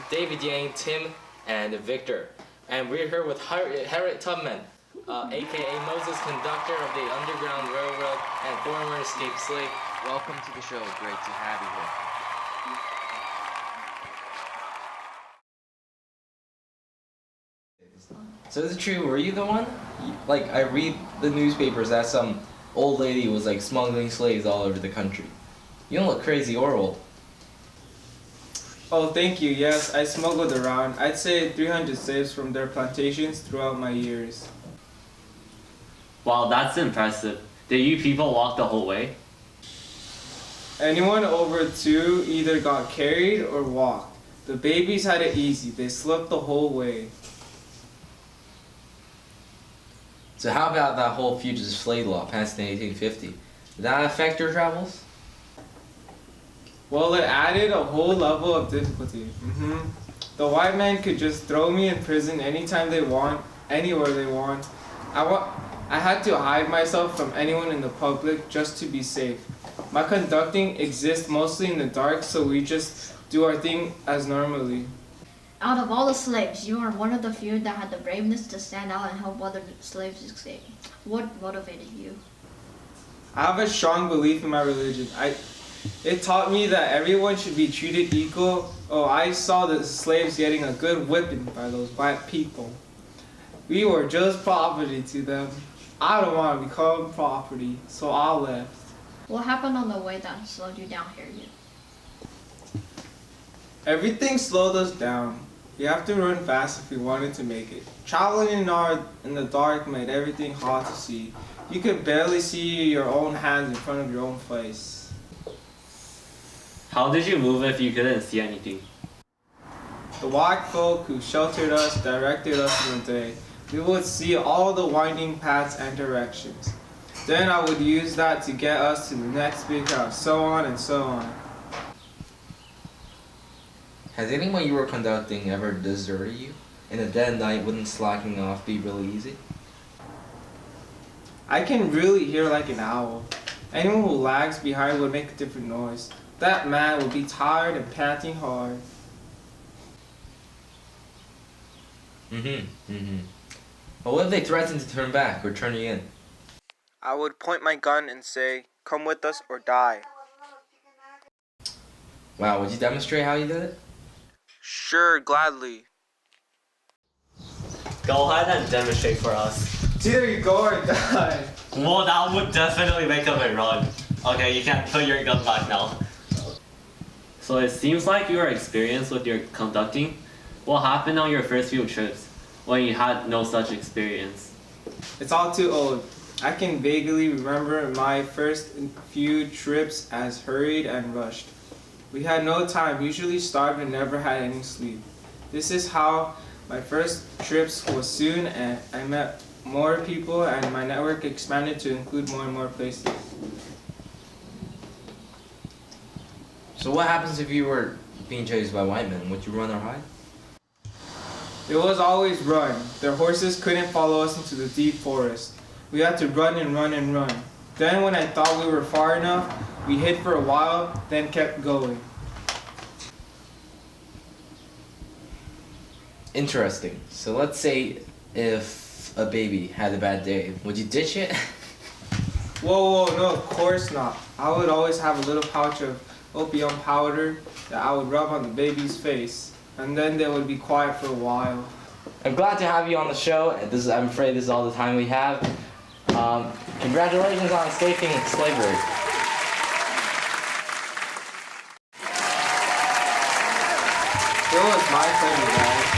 David Yang, Tim, and Victor. And we're here with Harriet Tubman, aka Moses, conductor of the Underground Railroad and former escaped slave. Welcome to the show. Great to have you here. So is it true, were you the one? Like, I read the newspapers that some old lady was like smuggling slaves all over the country. You don't look crazy or old. Oh, thank you. Yes, I smuggled around, I'd say 300 slaves from their plantations throughout my years. Wow, that's impressive. Did you people walk the whole way? Anyone over 2 either got carried or walked. The babies had it easy. They slept the whole way. So how about that whole fugitive slave law passed in 1850? Did that affect your travels? Well, it added a whole level of difficulty. The white man could just throw me in prison anytime they want, anywhere they want. I had to hide myself from anyone in the public just to be safe. My conducting exists mostly in the dark, so we just do our thing as normally. Out of all the slaves, you are one of the few that had the braveness to stand out and help other slaves escape. What motivated you? I have a strong belief in my religion. It taught me that everyone should be treated equal. Oh, I saw the slaves getting a good whipping by those white people. We were just property to them. I don't want to become property, so I left. What happened on the way that slowed you down, Harriet? Everything slowed us down. We have to run fast if we wanted to make it. Traveling in the dark made everything hard to see. You could barely see your own hands in front of your own face. How did you move if you couldn't see anything? The white folk who sheltered us directed us in the day. We would see all the winding paths and directions. Then I would use that to get us to the next big house, so on and so on. Has anyone you were conducting ever deserted you? In a dead night, wouldn't slacking off be really easy? I can really hear like an owl. Anyone who lags behind would make a different noise. That man would be tired and panting hard. But what if they threatened to turn back or turn you in? I would point my gun and say, "Come with us or die." Wow, would you demonstrate how you did it? Sure, gladly. Go ahead and demonstrate for us. It's either you go or die. Well, that would definitely make them run. Okay, you can put your gun back now. So it seems like you are experienced with your conducting. What happened on your first few trips when you had no such experience? It's all too old. I can vaguely remember my first few trips as hurried and rushed. We had no time, usually starved and never had any sleep. This is how my first trips was soon, and I met more people and my network expanded to include more and more places. So what happens if you were being chased by white men? Would you run or hide? It was always run. Their horses couldn't follow us into the deep forest. We had to run and run and run. Then when I thought we were far enough, we hid for a while, then kept going. Interesting. So let's say if a baby had a bad day, would you ditch it? Whoa, no, of course not. I would always have a little pouch of opium powder that I would rub on the baby's face, and then they would be quiet for a while. I'm glad to have you on the show. I'm afraid this is all the time we have. Congratulations on escaping slavery. It was my pleasure, guys.